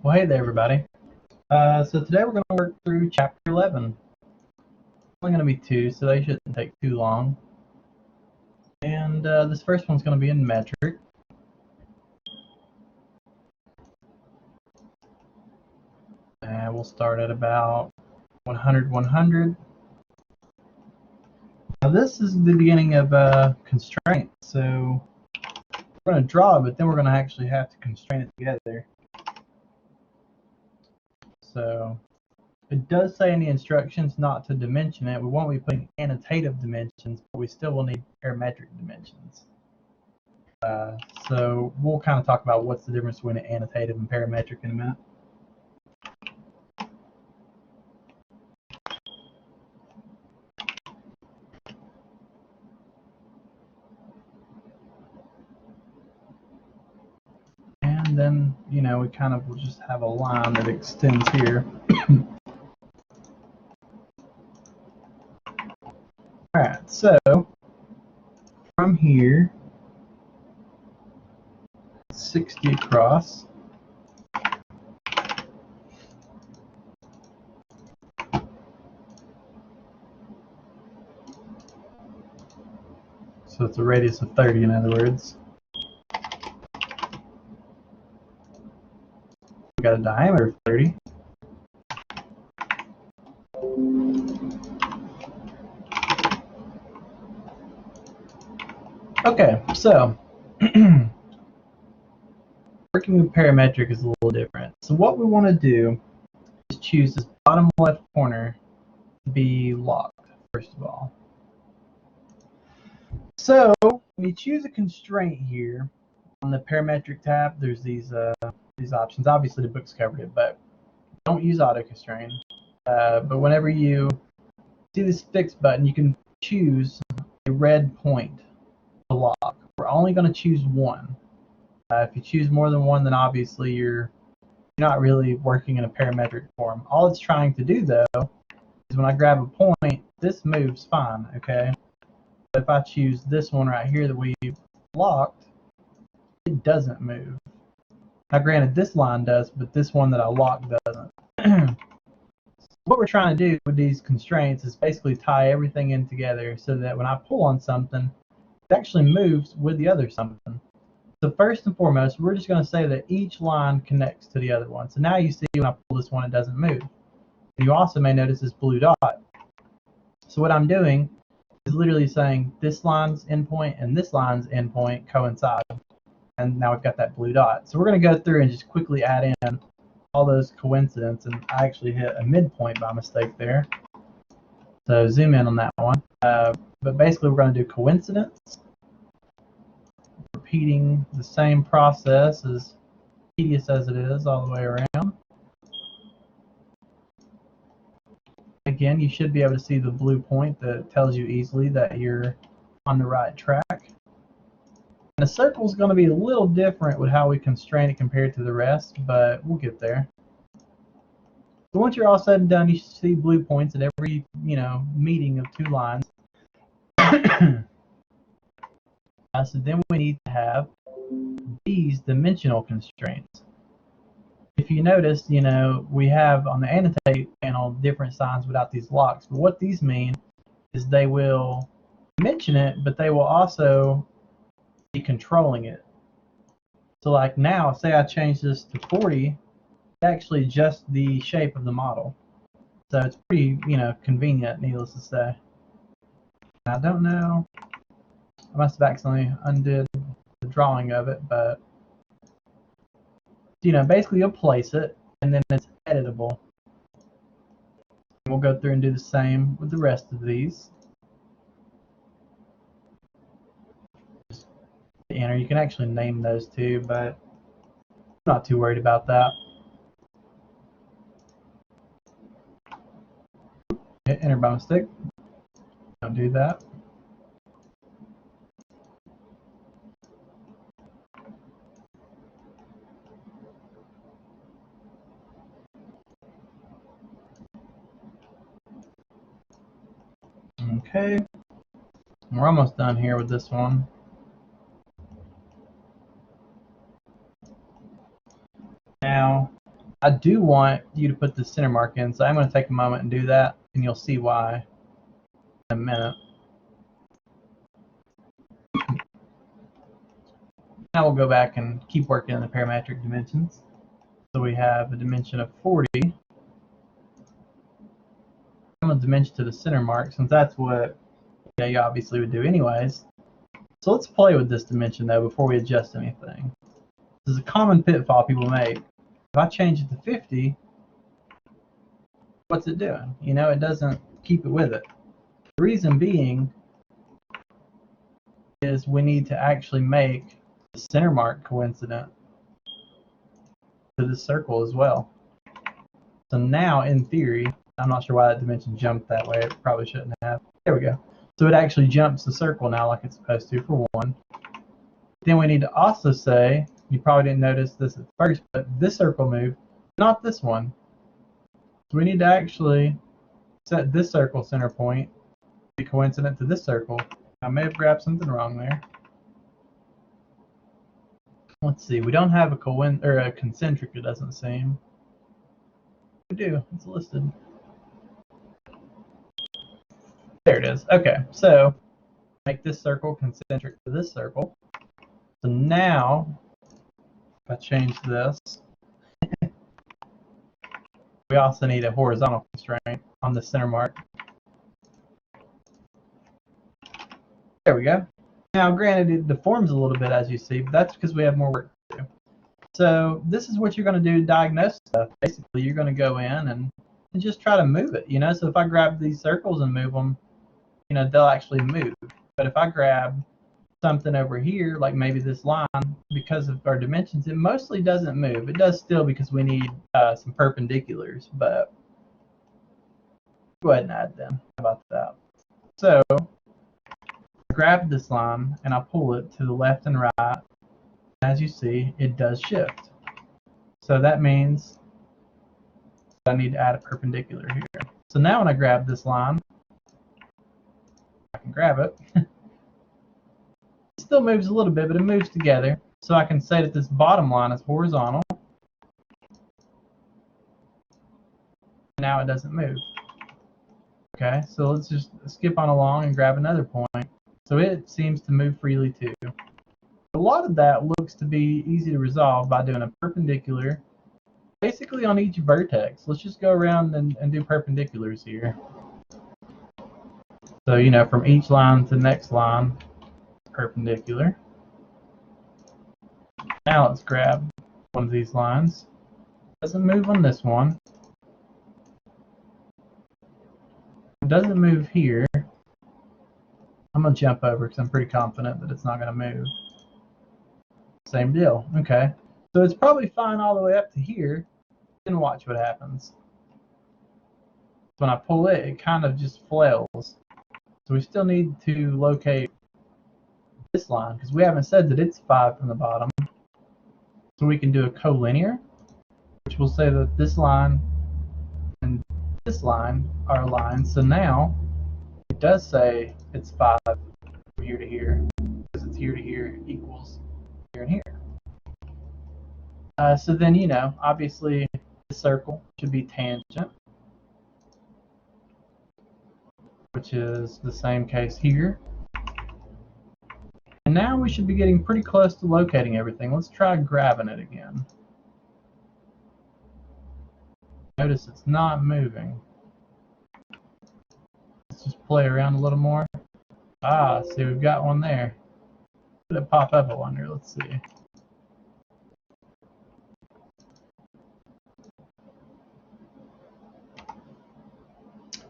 Well, hey there, everybody. So today we're going to work through Chapter 11. It's only going to be 2, so they shouldn't take too long. And this first one's going to be in metric. And we'll start at about 100, 100. Now this is the beginning of constraint, so we're going to draw it, but then we're going to actually have to constrain it together. So it does say in the instructions not to dimension it. We won't be putting annotative dimensions, but we still will need parametric dimensions. So we'll kind of talk about what's the difference between an annotative and parametric in a minute. And then, you know, we kind of will just have a line that extends here. Alright, so from here, 60 across. So it's a radius of 30, in other words. We got a diameter of 30. Okay, so working with parametric is a little different. So what we want to do is choose this bottom left corner to be locked, first of all. So when you choose a constraint here on the parametric tab, there's these options. Obviously the book's covered it, but don't use auto constraint. But whenever you see this fix button, you can choose a red point to lock. We're only going to choose one. If you choose more than one, then obviously you're not really working in a parametric form. All it's trying to do, though, is when I grab a point, this moves fine, okay? But if I choose this one right here that we've locked, it doesn't move. Now, granted, this line does, but this one that I locked doesn't. What we're trying to do with these constraints is basically tie everything in together so that when I pull on something, it actually moves with the other something. So first and foremost, we're just going to say that each line connects to the other one. So now you see when I pull this one, it doesn't move. You also may notice this blue dot. So what I'm doing is literally saying this line's endpoint and this line's endpoint coincide. And now we've got that blue dot. So we're going to go through and just quickly add in all those coincidences. And I actually hit a midpoint by mistake there. So zoom in on that one. But basically we're going to do coincidence. Repeating the same process, as tedious as it is, all the way around. Again, you should be able to see the blue point that tells you easily that you're on the right track. And the circle is going to be a little different with how we constrain it compared to the rest, but we'll get there. So once you're all said and done, you should see blue points at every, meeting of two lines. So then we need to have these dimensional constraints. If you notice, we have on the annotate panel different signs without these locks. But what these mean is they will mention it, but they will also be controlling it. So like now, say I change this to 40, it actually adjusts the shape of the model. So it's pretty, convenient, needless to say. I don't know. I must have accidentally undid the drawing of it, but basically you'll place it and then it's editable. And we'll go through and do the same with the rest of these. Just enter. You can actually name those too, but I'm not too worried about that. Hit enter by mistake. Don't do that. Okay, we're almost done here with this one. Now, I do want you to put the center mark in, so I'm going to take a moment and do that, and you'll see why in a minute. Now we'll go back and keep working on the parametric dimensions. So we have a dimension of 40. I'm going to dimension to the center mark, since that's what you obviously would do anyways. So let's play with this dimension though before we adjust anything. This is a common pitfall people make. If I change it to 50, what's it doing? It doesn't keep it with it. The reason being is we need to actually make the center mark coincident to the circle as well. So now, in theory, I'm not sure why that dimension jumped that way. It probably shouldn't have. There we go. So it actually jumps the circle now like it's supposed to, for one. Then we need to also say, you probably didn't notice this at first, but this circle moved, not this one. So we need to actually set this circle center point to be coincident to this circle. I may have grabbed something wrong there. Let's see, we don't have a concentric, it doesn't seem. We do, it's listed. There it is. Okay, so make this circle concentric to this circle. So now, if I change this, we also need a horizontal constraint on the center mark. There we go. Now, granted, it deforms a little bit, as you see, but that's because we have more work to do. So this is what you're going to do to diagnose stuff. Basically, you're going to go in and just try to move it. So if I grab these circles and move them, they'll actually move. But if I grab something over here, like maybe this line, because of our dimensions, it mostly doesn't move. It does still because we need some perpendiculars, but go ahead and add them. How about that? So I grab this line and I pull it to the left and right. As you see, it does shift. So that means I need to add a perpendicular here. So now when I grab this line, I can grab it. It still moves a little bit, but it moves together. So I can say that this bottom line is horizontal. Now it doesn't move. Okay, so let's just skip on along and grab another point. So it seems to move freely too. A lot of that looks to be easy to resolve by doing a perpendicular basically on each vertex. Let's just go around and do perpendiculars here. So, from each line to the next line, perpendicular. Now let's grab one of these lines. Doesn't move on this one. It doesn't move here. I'm going to jump over because I'm pretty confident that it's not going to move. Same deal. Okay. So it's probably fine all the way up to here. Then watch what happens. When I pull it, it kind of just flails. So we still need to locate this line because we haven't said that it's 5 from the bottom. So we can do a collinear, which will say that this line and this line are aligned. So now it does say it's 5 from here to here because it's here to here equals here and here. So then, obviously this circle should be tangent, which is the same case here. And now we should be getting pretty close to locating everything. Let's try grabbing it again. Notice it's not moving. Let's just play around a little more. Ah, see, we've got one there. Did it pop up, I wonder? Let's see.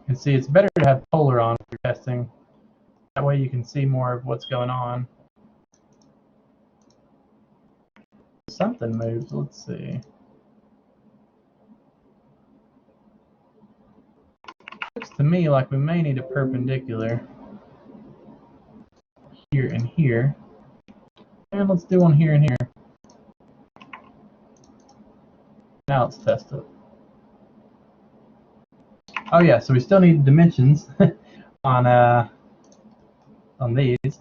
And see, it's better to have polar on if you're testing. That way you can see more of what's going on. Something moves, let's see. Looks to me like we may need a perpendicular here and here. And let's do one here and here. Now let's test it. Oh yeah, so we still need dimensions on these.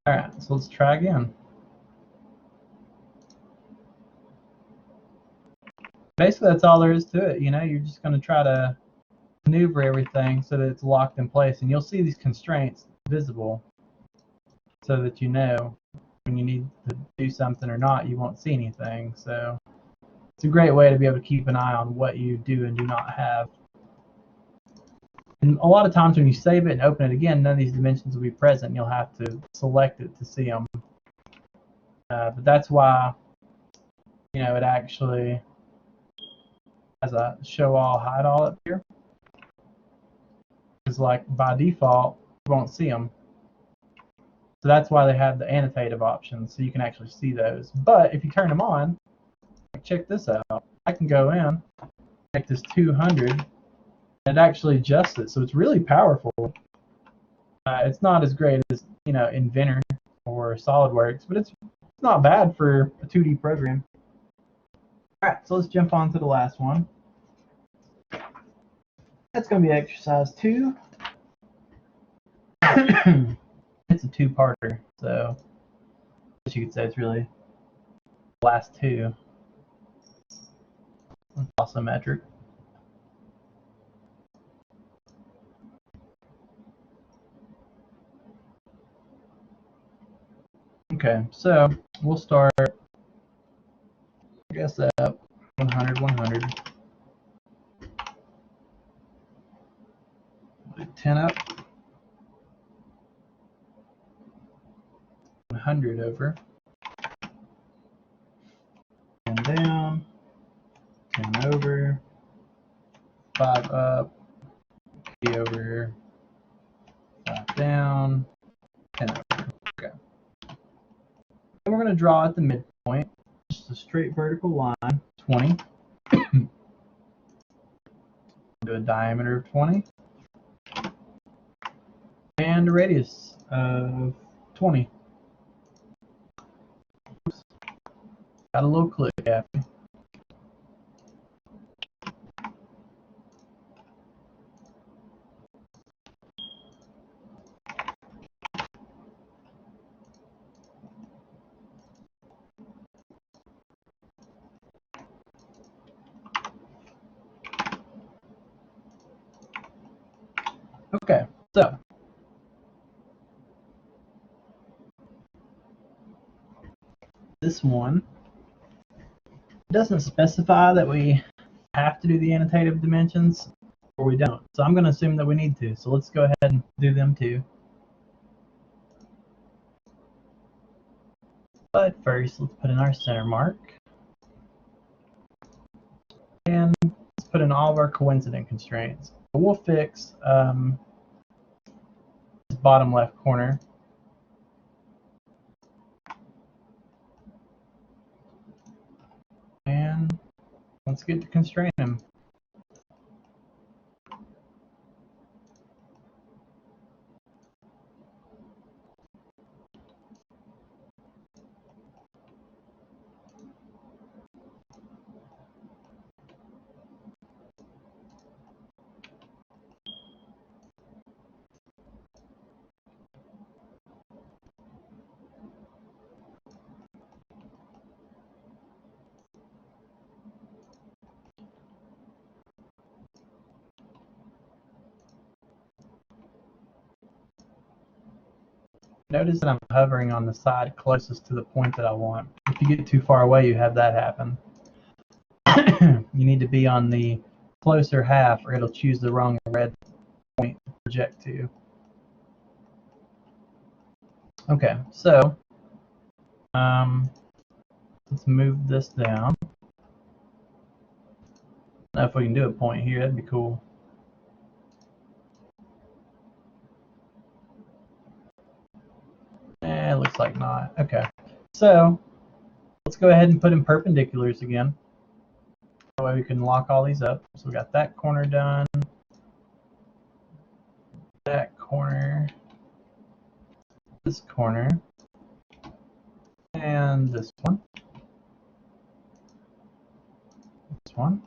Alright, so let's try again. Basically, that's all there is to it. You know, you're just going to try to maneuver everything so that it's locked in place. And you'll see these constraints visible so that you know when you need to do something or not, you won't see anything. So it's a great way to be able to keep an eye on what you do and do not have. And a lot of times when you save it and open it again, none of these dimensions will be present. You'll have to select it to see them. But that's why, you know, it actually has a show all, hide all up here. Because like by default, you won't see them. So that's why they have the annotative options, so you can actually see those. But if you turn them on, check this out. I can go in, make this 200, and it actually adjusts it. So it's really powerful. It's not as great as, you know, Inventor or SolidWorks, but it's not bad for a 2D program. All right, so let's jump on to the last one. That's going to be exercise 2. It's a 2-parter, so I guess you could say it's really the last 2. It's also metric. Okay, so we'll start, I guess, at 100, 100. 10 up. 100 over. 10 down. 10 over. 5 up. 3 over. 5 down. 10 over. Okay. And we're going to draw at the midpoint. Just a straight vertical line. 20. Do a diameter of 20. And a radius of 20. Oops. Got a little click happy. Okay, so this one doesn't specify that we have to do the annotative dimensions, or we don't. So I'm going to assume that we need to. So let's go ahead and do them too. But first, let's put in our center mark. And let's put in all of our coincident constraints. We'll fix this bottom left corner. And let's get to constrain them. Notice that I'm hovering on the side closest to the point that I want. If you get too far away, you have that happen. You need to be on the closer half, or it'll choose the wrong red point to project to. Okay, so let's move this down. Now if we can do a point here, that'd be cool. It looks like not. Okay, so let's go ahead and put in perpendiculars again. That way we can lock all these up. So we got that corner done, that corner, this corner, and this one. This one.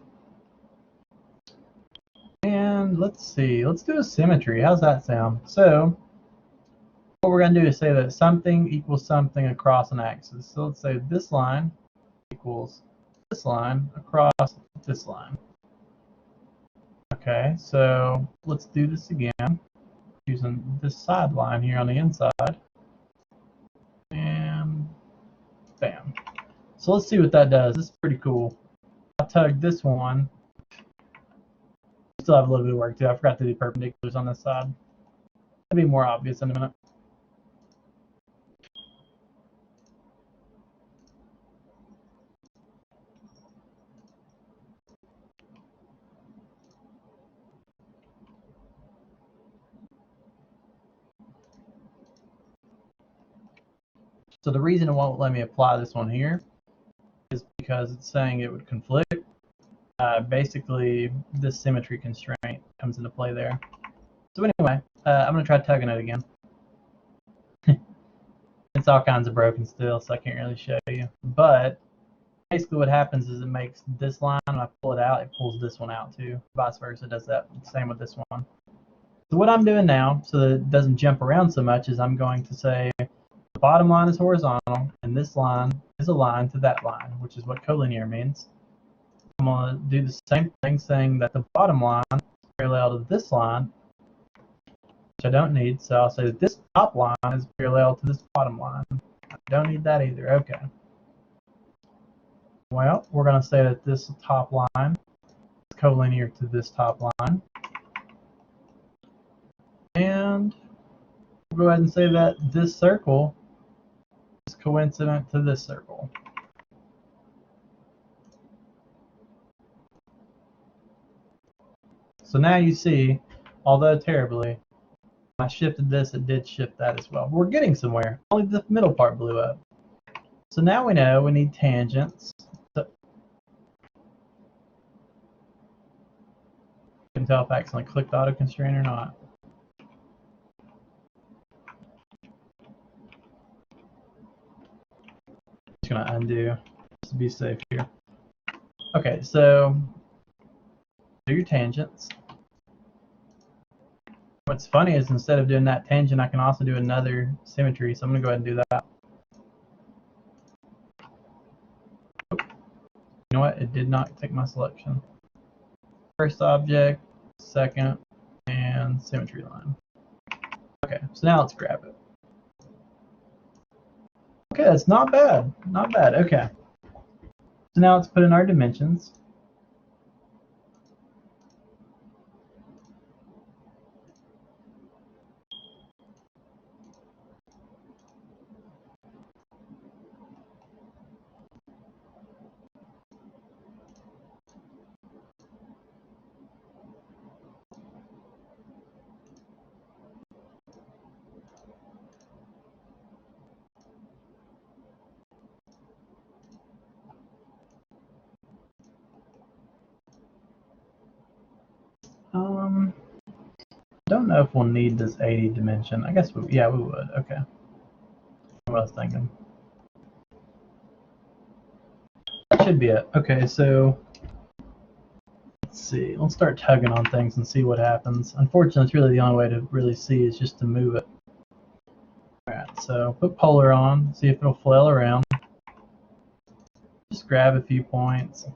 And let's see, let's do a symmetry. How's that sound? So what we're going to do is say that something equals something across an axis. So let's say this line equals this line across this line. Okay, so let's do this again using this side line here on the inside. And bam. So let's see what that does. This is pretty cool. I'll tug this one. Still have a little bit of work to do. I forgot to do perpendiculars on this side. That'll be more obvious in a minute. So the reason it won't let me apply this one here is because it's saying it would conflict. Basically, this symmetry constraint comes into play there. So anyway, I'm going to try tugging it again. It's all kinds of broken still, so I can't really show you. But basically what happens is it makes this line, when I pull it out, it pulls this one out too. Vice versa, it does that. Same with this one. So what I'm doing now, so that it doesn't jump around so much, is I'm going to say the bottom line is horizontal, and this line is aligned to that line, which is what collinear means. I'm going to do the same thing, saying that the bottom line is parallel to this line, which I don't need, so I'll say that this top line is parallel to this bottom line. I don't need that either. Okay. Well, we're going to say that this top line is collinear to this top line. And we'll go ahead and say that this circle is coincident to this circle. So now you see, although terribly, when I shifted this, it did shift that as well. We're getting somewhere. Only the middle part blew up. So now we know we need tangents. So you can tell if I accidentally clicked auto constraint or not. Just gonna undo just to be safe here. Okay, so do your tangents. What's funny is instead of doing that tangent, I can also do another symmetry. So I'm gonna go ahead and do that. You know what? It did not take my selection. First object, second, and symmetry line. Okay, so now let's grab it. Okay, that's not bad. Not bad. Okay. So now let's put in our dimensions. I don't know if we'll need this 80 dimension. I guess yeah, we would. Okay. What I was thinking. That should be it. Okay, so let's see. Let's start tugging on things and see what happens. Unfortunately, it's really the only way to really see is just to move it. Alright, so put polar on, see if it'll flail around. Just grab a few points.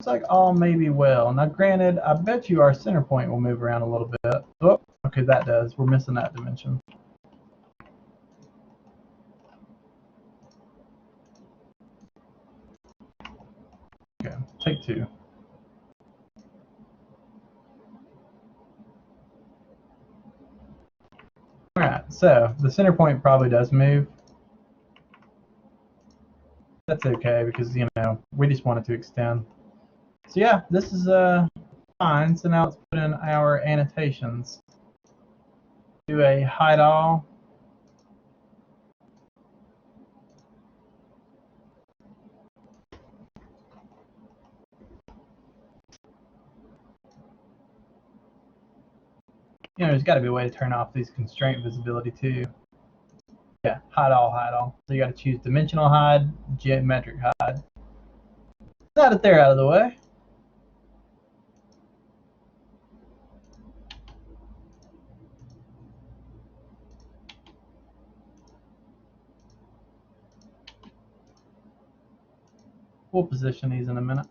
Looks like all may be well. Now granted, I bet you our center point will move around a little bit. Oh, okay, that does. We're missing that dimension. Okay, take two. Alright, so the center point probably does move. That's okay because, you know, we just want it to extend. So yeah, this is fine. So now let's put in our annotations. Do a hide all. You know, there's got to be a way to turn off these constraint visibility too. Yeah, hide all, hide all. So you got to choose dimensional hide, geometric hide. Now that they're out of the way, We'll position these in a minute.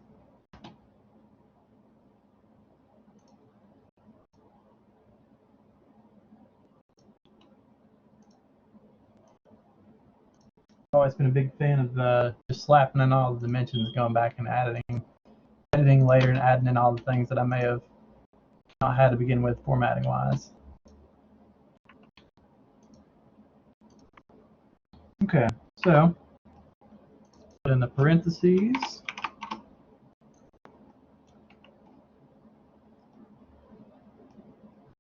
Always been a big fan of just slapping in all the dimensions, going back and editing later and adding in all the things that I may have not had to begin with formatting wise. Okay, so put in the parentheses.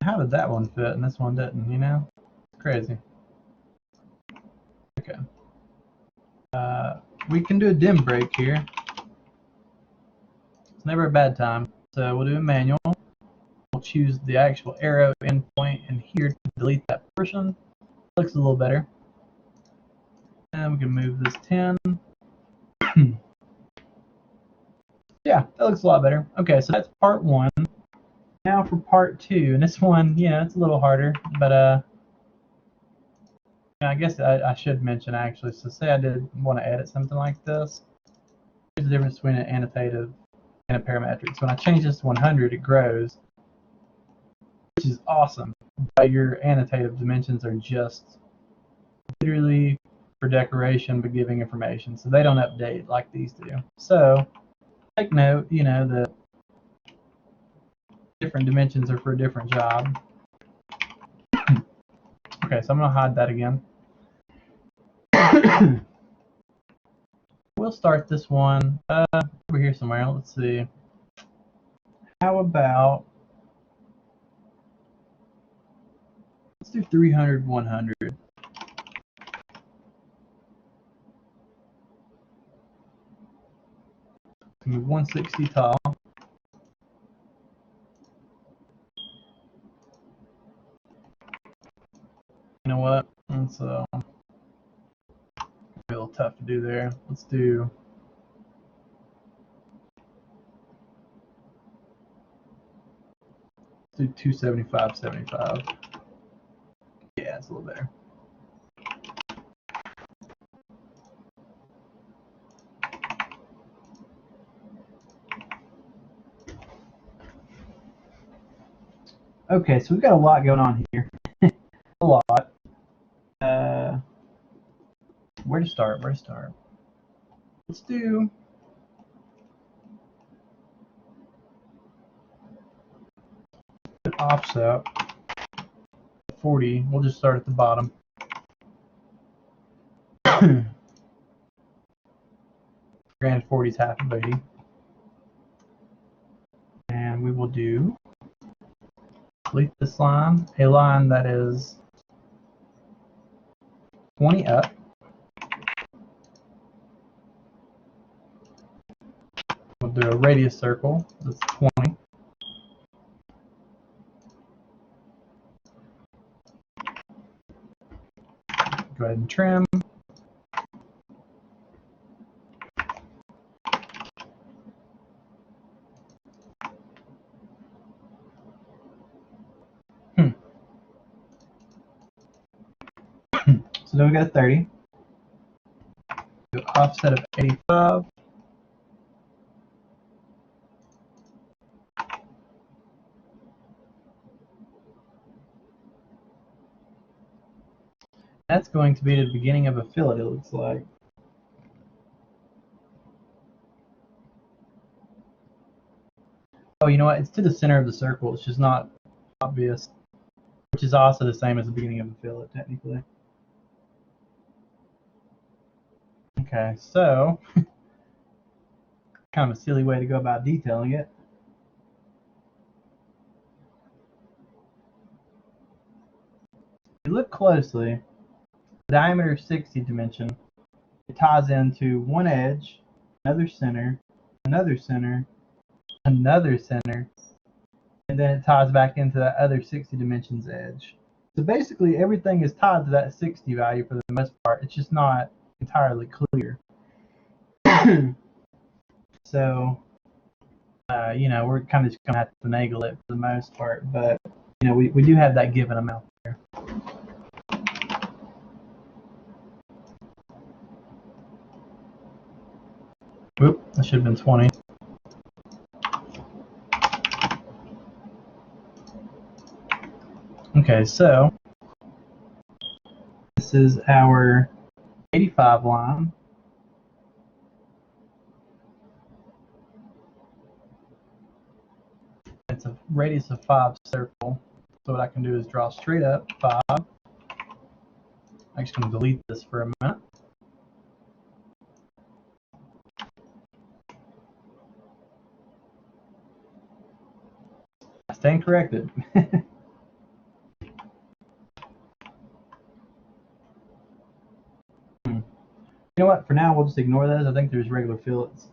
How did that one fit and this one didn't, you know? Crazy. Okay. We can do a dim break here. It's never a bad time. So we'll do a manual. We'll choose the actual arrow endpoint and here to delete that portion. Looks a little better. And we can move this 10. Yeah, that looks a lot better. Okay, so that's part 1. Now for part 2, and this one, you know, it's a little harder, but I guess I should mention actually. So say I did want to edit something like this. Here's the difference between an annotative and a parametric. So when I change this to 100, it grows, which is awesome. But your annotative dimensions are just literally for decoration but giving information. So they don't update like these do. So take note, you know, that different dimensions are for a different job. Okay, so I'm going to hide that again. We'll start this one over here somewhere. Let's see. How about, let's do 300, 100. Move 160 tall. You know what? It's a little tough to do there. Let's do 275, 75. Yeah, it's a little better. Okay, so we've got a lot going on here. A lot. Where to start? Where to start? Let's do an offset 40. We'll just start at the bottom. Granted, 40 is half of 80. And we will do delete this line, a line that is 20 up. We'll do a radius circle that's 20. Go ahead and trim. So then we got 30. Do offset of 85. That's going to be the beginning of a fillet, it looks like. Oh, you know what? It's to the center of the circle. It's just not obvious, which is also the same as the beginning of a fillet, technically. Okay, so kind of a silly way to go about detailing it. If you look closely, the diameter 60 dimension, it ties into one edge, another center, another center, another center, and then it ties back into that other 60 dimensions edge. So basically everything is tied to that 60 value for the most part. It's just not entirely clear. So, you know, we're kind of just going to have to finagle it for the most part, but, you know, we do have that given amount there. Whoop, That should have been 20. Okay, so this is our 85 line. It's a radius of 5 circle. So what I can do is draw straight up 5. I'm just going to delete this for a minute. I stand corrected. You know what? For now, we'll just ignore those. I think there's regular fillets.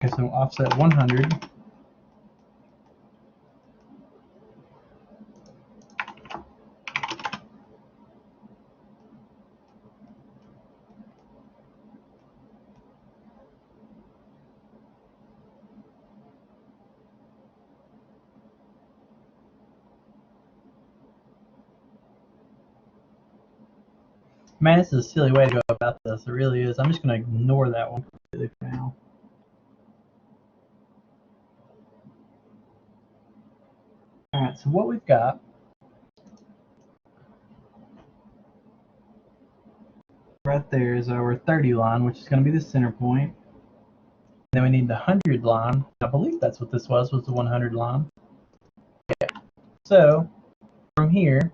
Okay, so offset 100. Man, this is a silly way to go about this. It really is. I'm just going to ignore that one completely for now. All right, so what we've got right there is our 30 line, which is going to be the center point. Then we need the 100 line. I believe that's what this was the 100 line. Yeah. So from here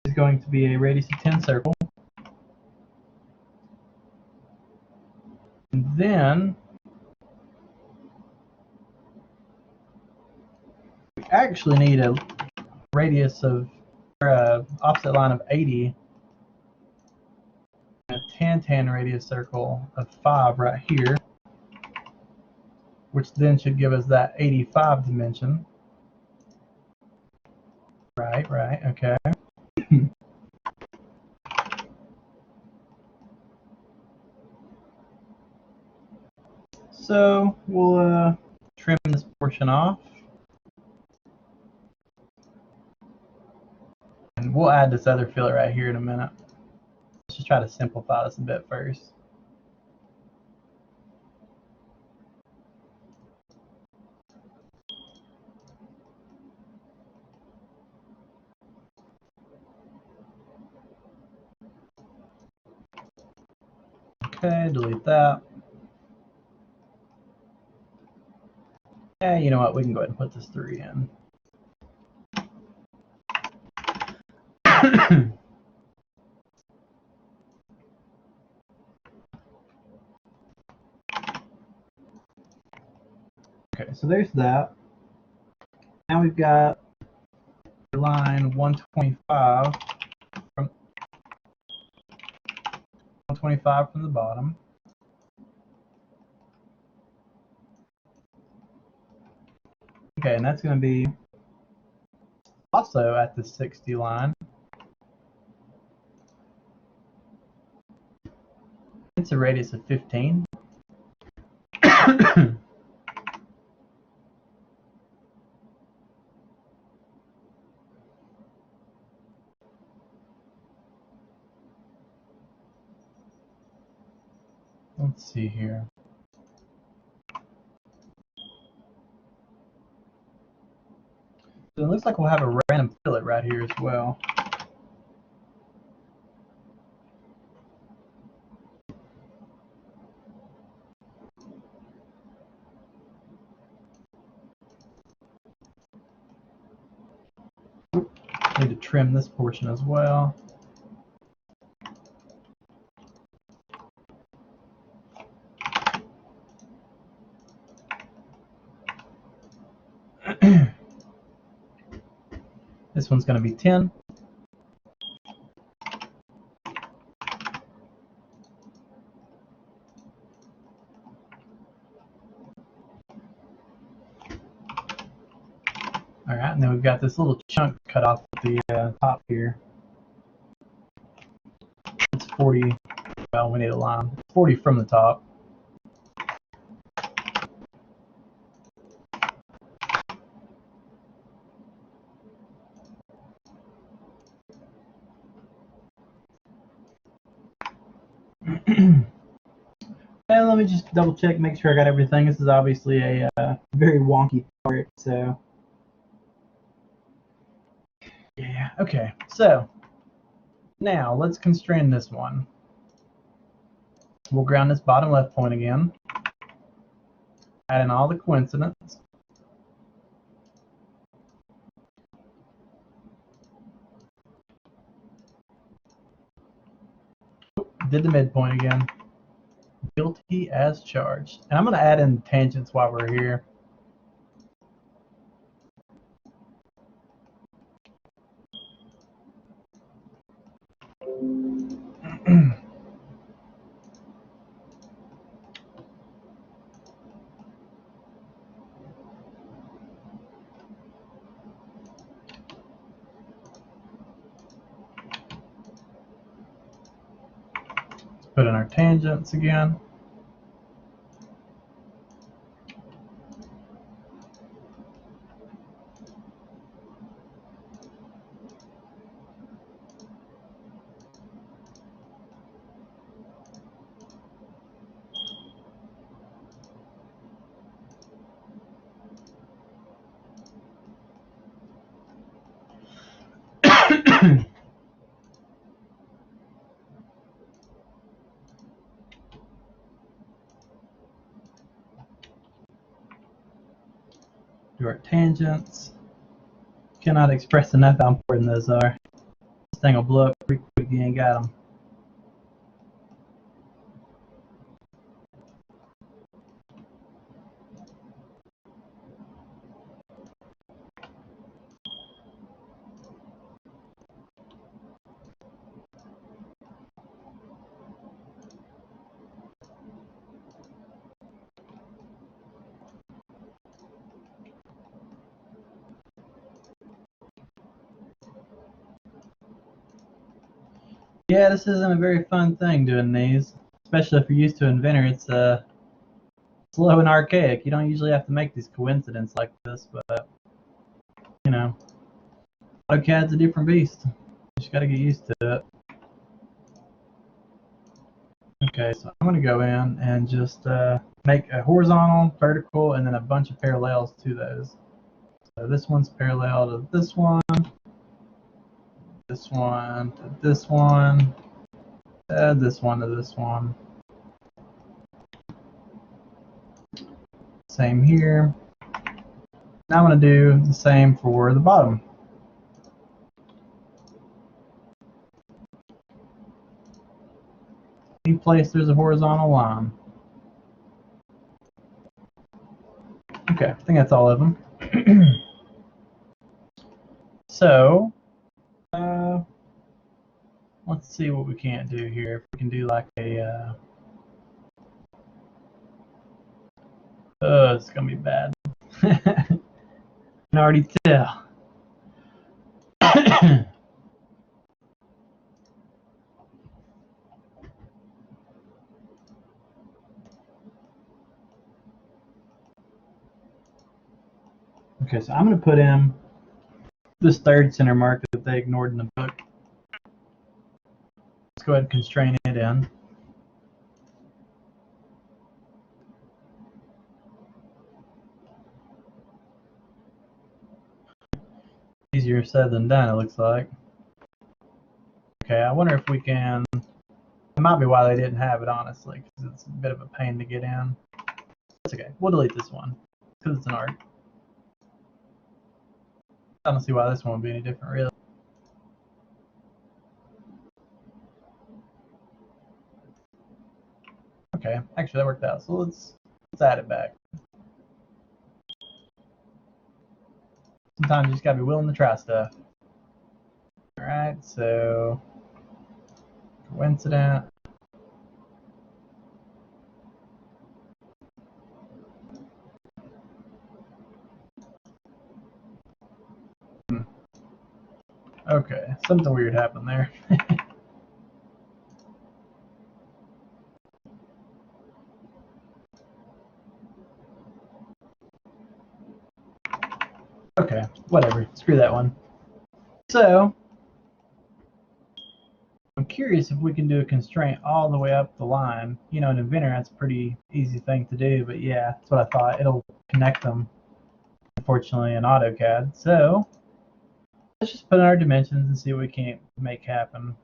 is going to be a radius of 10 circle. And then we actually need a radius of, or a offset line of 80, and a tan radius circle of 5 right here, which then should give us that 85 dimension. Right, okay. So we'll trim this portion off. And we'll add this other fillet right here in a minute. Let's just try to simplify this a bit first. Okay, delete that. Yeah, you know what? We can go ahead and put this 3 in. Okay, so there's that. Now we've got line 125 from the bottom. Okay, and that's going to be also at the 60 line. It's a radius of 15. Let's see here. So it looks like we'll have a random fillet right here as well. Need to trim this portion as well. This one's going to be 10. All right, and then we've got this little chunk cut off at the top here. It's 40. Well, we need a line. 40 from the top. And let me just double check, make sure I got everything. This is obviously a very wonky part, so yeah, okay. So now let's constrain this one. We'll ground this bottom left point again, add in all the coincidence. Did the midpoint again. Guilty as charged. And I'm going to add in tangents while we're here. Let's put in our tangents again. Do our tangents. Cannot express enough how important those are. This thing will blow up pretty quick if you ain't got them. Yeah, this isn't a very fun thing doing these, especially if you're used to Inventor. It's slow and archaic. You don't usually have to make these coincidences like this, but you know, AutoCAD's a different beast. You just got to get used to it. Okay, so I'm going to go in and just make a horizontal, vertical, and then a bunch of parallels to those. So this one's parallel to this one to this one, this one to this one. Same here. Now I'm going to do the same for the bottom. Any place there's a horizontal line. Okay, I think that's all of them. So, let's see what we can't do here. If we can do like a, it's gonna be bad. I can already tell. Okay, so I'm gonna put in this third center mark that they ignored in the book. Let's go ahead and constrain it in. Easier said than done, it looks like. Okay, I wonder if we can. It might be why they didn't have it, honestly, because it's a bit of a pain to get in. That's okay. We'll delete this one because it's an arc. I don't see why this one would be any different, really. Okay, actually that worked out. So let's add it back. Sometimes you just gotta be willing to try stuff. All right, so coincident. Okay, something weird happened there. Okay, whatever. Screw that one. So, curious if we can do a constraint all the way up the line. You know, in Inventor, that's a pretty easy thing to do, but yeah, that's what I thought. It'll connect them, unfortunately, in AutoCAD. So let's just put in our dimensions and see what we can make happen.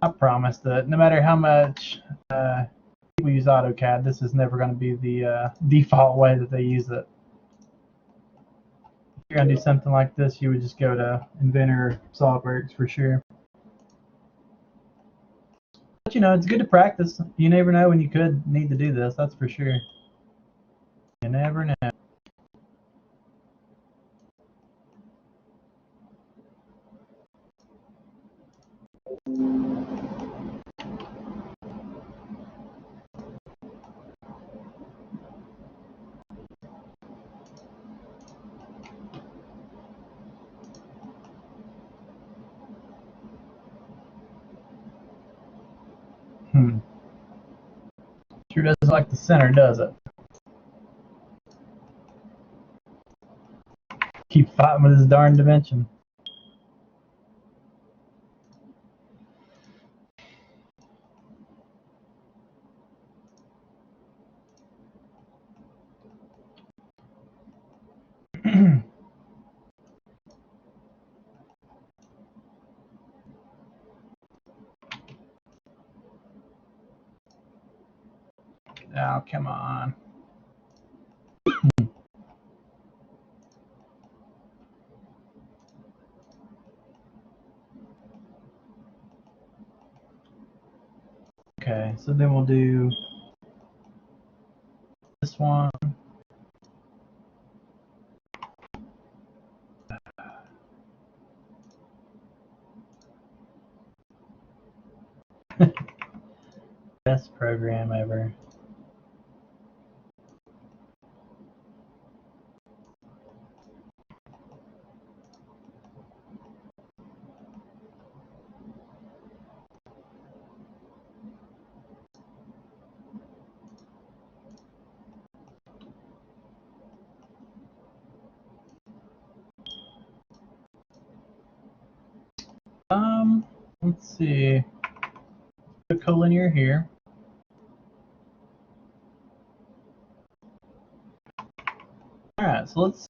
I promise that no matter how much people use AutoCAD, this is never going to be the default way that they use it. If you're going to do something like this, you would just go to Inventor, SolidWorks for sure. But you know, it's good to practice. You never know when you could need to do this, that's for sure. You never know. Sure doesn't like the center, does it? Keep fighting with his darn dimension. Oh, come on. Okay, so then we'll do this one. Best program ever. Let's see. Put collinear here. Alright, so let's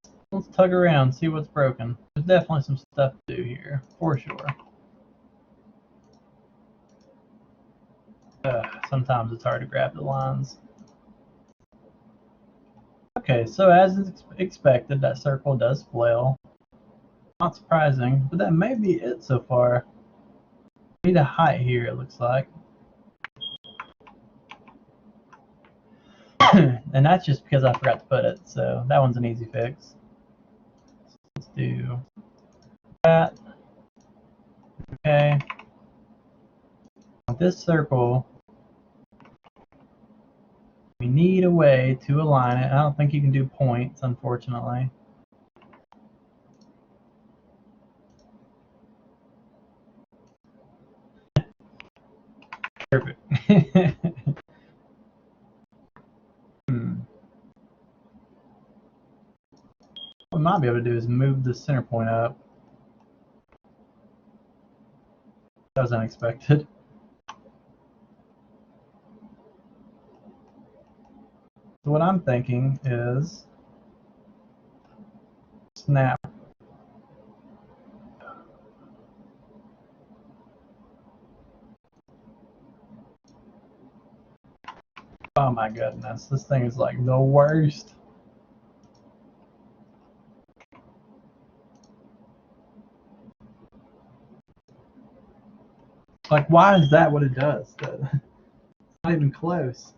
tug around, see what's broken. There's definitely some stuff to do here, for sure. Sometimes it's hard to grab the lines. Okay, so as expected, that circle does flail. Not surprising, but that may be it so far. We need a height here, it looks like. And that's just because I forgot to put it, so that one's an easy fix. So let's do that. Okay. This circle, we need a way to align it. I don't think you can do points, unfortunately. Perfect. What we might be able to do is move the center point up. That was unexpected. So what I'm thinking is snap. Oh my goodness, this thing is like the worst. Like, why is that what it does? It's not even close.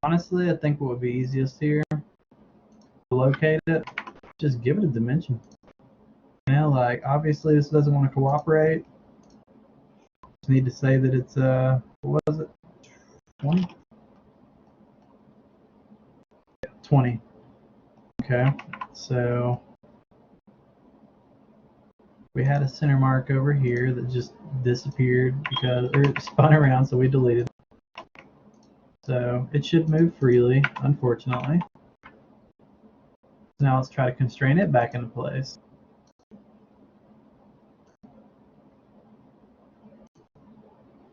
Honestly, I think what would be easiest here to locate it, just give it a dimension. You know, like, obviously this doesn't want to cooperate. Just need to say that it's, what was it? 20? Yeah, 20. Okay, so we had a center mark over here that just disappeared because, or it spun around, so we deleted it. So it should move freely, unfortunately. Now let's try to constrain it back into place.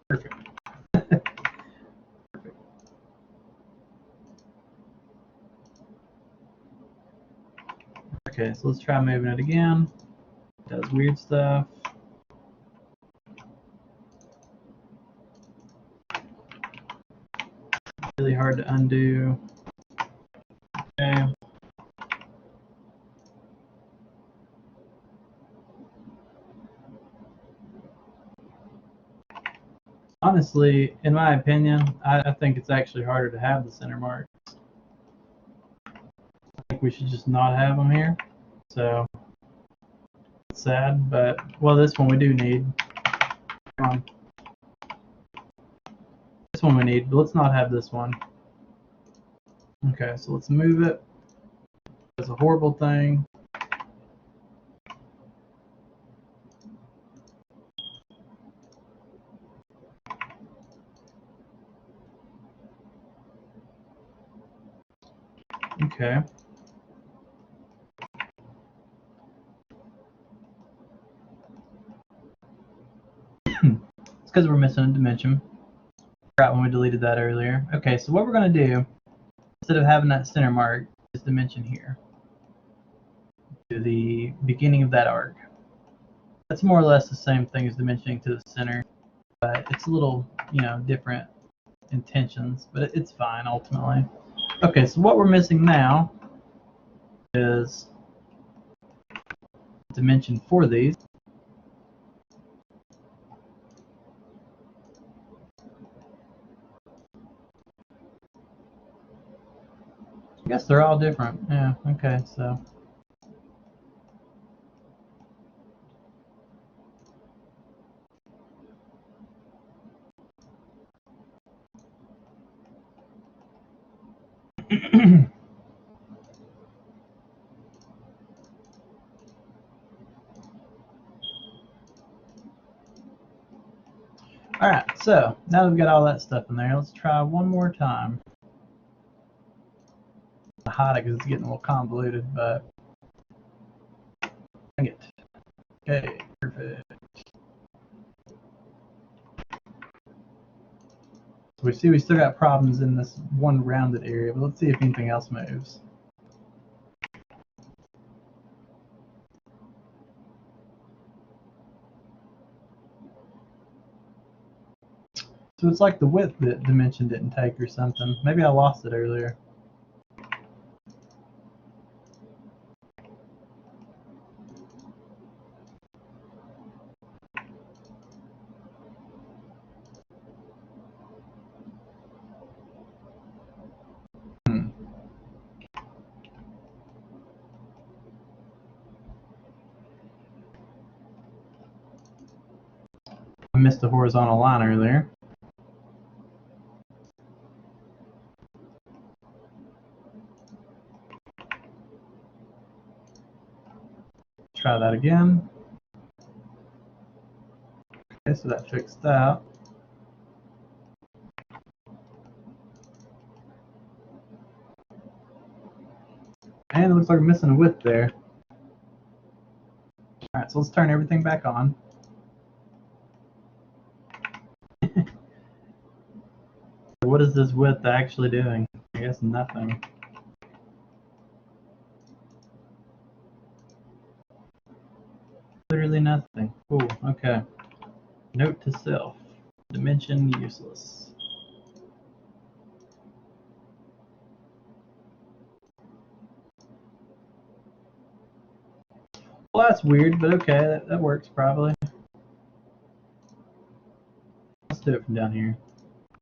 Perfect. Perfect. Okay, so let's try moving it again. It does weird stuff. Really hard to undo. Okay. Honestly, in my opinion, I think it's actually harder to have the center marks. I think we should just not have them here. So it's sad, but well, this one we do need. Come on. This one we need, but let's not have this one. Okay, so let's move it. It's a horrible thing. Okay. It's because we're missing a dimension. Right when we deleted that earlier. Okay, so what we're going to do, instead of having that center mark, is dimension here to the beginning of that arc. That's more or less the same thing as dimensioning to the center, but it's a little, different intentions, but it's fine ultimately. Okay, so what we're missing now is dimension for these. I guess they're all different. Yeah, okay, so. Alright, so now that we've got all that stuff in there, let's try one more time. I hide it because it's getting a little convoluted, but dang it. Okay, perfect. So we see we still got problems in this one rounded area, but let's see if anything else moves. So it's like the width that dimension didn't take or something. Maybe I lost it earlier. I missed a horizontal line earlier. Try that again. Okay, so that fixed that. And it looks like we're missing a width there. Alright, so let's turn everything back on. What is this width actually doing? I guess nothing. Literally nothing. Cool, okay. Note to self. Dimension useless. Well, that's weird, but okay, that works probably. Let's do it from down here.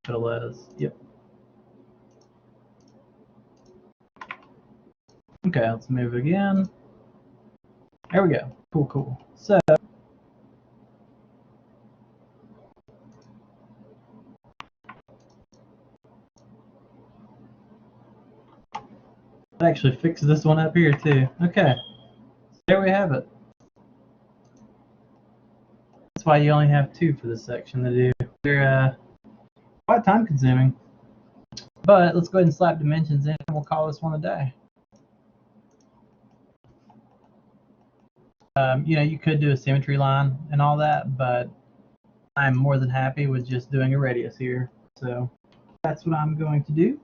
It'll let us. Yep. Okay, let's move it again. There we go. Cool, cool. So that actually fixes this one up here too. Okay. There we have it. That's why you only have 2 for this section to do. They're quite time consuming. But let's go ahead and slap dimensions in and we'll call this one a day. You know, you could do a symmetry line and all that, but I'm more than happy with just doing a radius here. So that's what I'm going to do.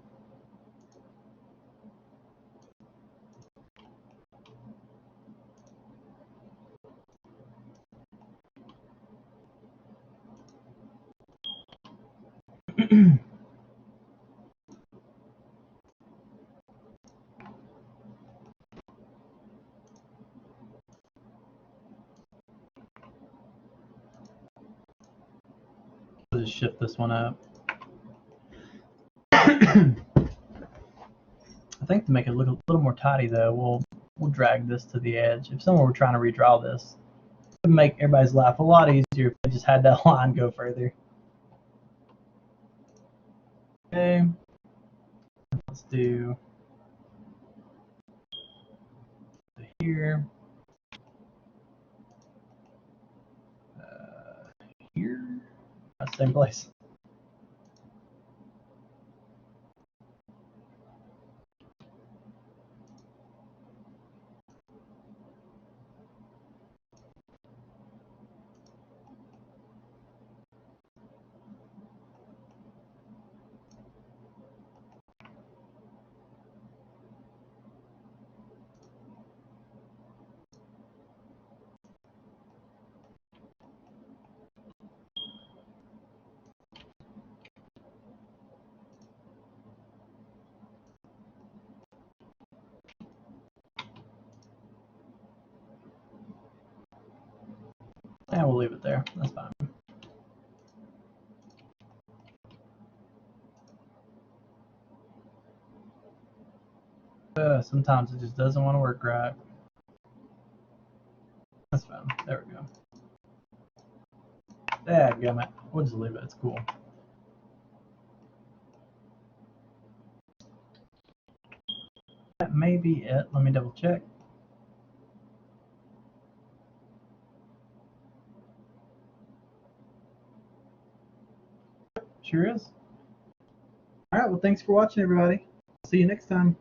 Just shift this one up. I think to make it look a little more tidy though, we'll drag this to the edge. If someone were trying to redraw this, it would make everybody's life a lot easier if they just had that line go further. Okay, let's do here, here, same place. And we'll leave it there. That's fine. Sometimes it just doesn't want to work right. That's fine. There we go. Dadgummit. We'll just leave it. It's cool. That may be it. Let me double check. Sure is. All right. Well, thanks for watching, everybody. See you next time.